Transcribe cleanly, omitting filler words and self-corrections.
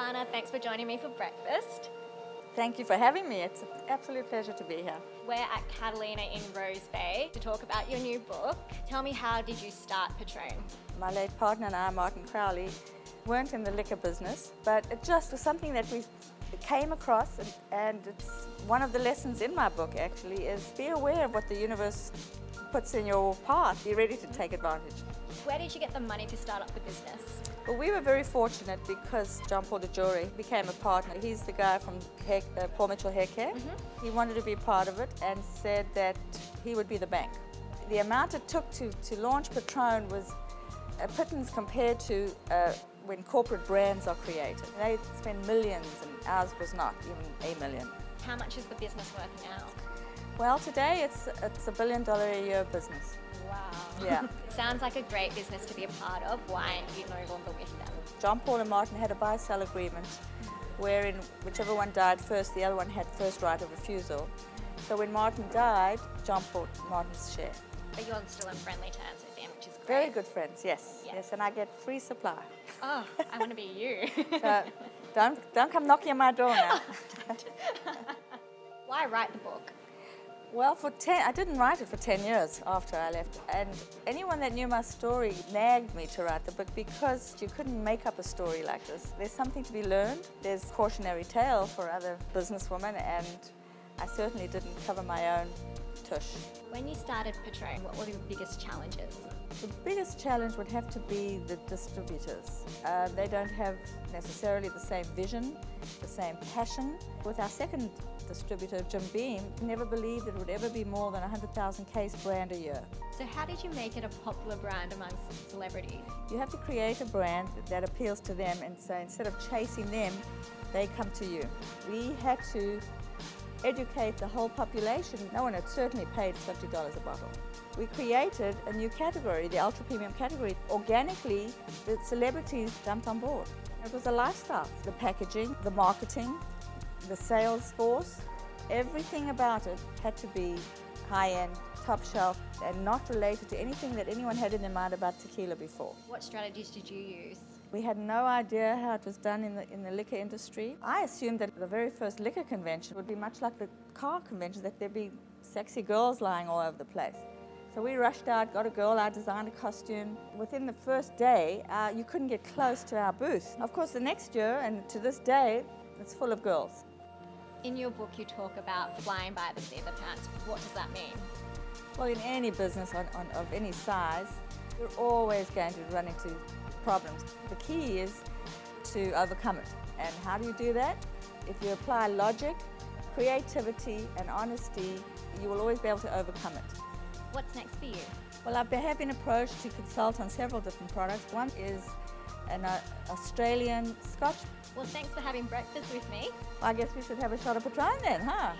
Ilana, thanks for joining me for breakfast. Thank you for having me. It's an absolute pleasure to be here. We're at Catalina in Rose Bay to talk about your new book. Tell me, how did you start Patrón? My late partner and I, Martin Crowley, weren't in the liquor business, but it just was something that we came across, and it's one of the lessons in my book actually is be aware of what the universe puts in your path. Be ready to take advantage. Where did you get the money to start up the business? Well, we were very fortunate because John Paul DeJory became a partner. He's the guy from Paul Mitchell Hair Care. He wanted to be part of it and said that he would be the bank. The amount it took to launch Patrón was a pittance compared to when corporate brands are created. They spend millions and ours was not even $1 million. How much is the business worth now? Well, today it's $1 billion a year business. Wow. Yeah. It sounds like a great business to be a part of. Why are you no longer with them? John Paul and Martin had a buy-sell agreement wherein whichever one died first, the other one had first right of refusal. So when Martin died, John bought Martin's share. But you're still in friendly terms with them, which is great. Very good friends, yes, and I get free supply. Oh, I want to be you. So don't come knocking on my door now. Why write the book? Well, I didn't write it for 10 years after I left, and anyone that knew my story nagged me to write the book because you couldn't make up a story like this. There's something to be learned. There's a cautionary tale for other businesswomen, and I certainly didn't cover my own tush. When you started Patrón, what were your biggest challenges? The biggest challenge would have to be the distributors. They don't have necessarily the same vision, the same passion. With our second distributor, Jim Beam, never believed it would ever be more than 100,000 case brand a year. So how did you make it a popular brand amongst celebrities? You have to create a brand that appeals to them, and so instead of chasing them, they come to you. We had to educate the whole population. No one had certainly paid $50 a bottle. We created a new category, the ultra-premium category. Organically, the celebrities jumped on board. It was a lifestyle. The packaging, the marketing, the sales force, everything about it had to be high-end, top shelf, and not related to anything that anyone had in their mind about tequila before. What strategies did you use? We had no idea how it was done in the liquor industry. I assumed that the very first liquor convention would be much like the car convention, that there'd be sexy girls lying all over the place. So we rushed out, got a girl, I designed a costume. Within the first day, you couldn't get close to our booth. Of course, the next year, and to this day, it's full of girls. In your book, you talk about flying by the seat of the pants. What does that mean? Well, in any business of any size, you're always going to run into problems. The key is to overcome it. And how do you do that? If you apply logic, creativity, and honesty, you will always be able to overcome it. What's next for you? Well, I have been approached to consult on several different products. One is an Australian Scotch. Well, thanks for having breakfast with me. I guess we should have a shot of Patrón then, huh?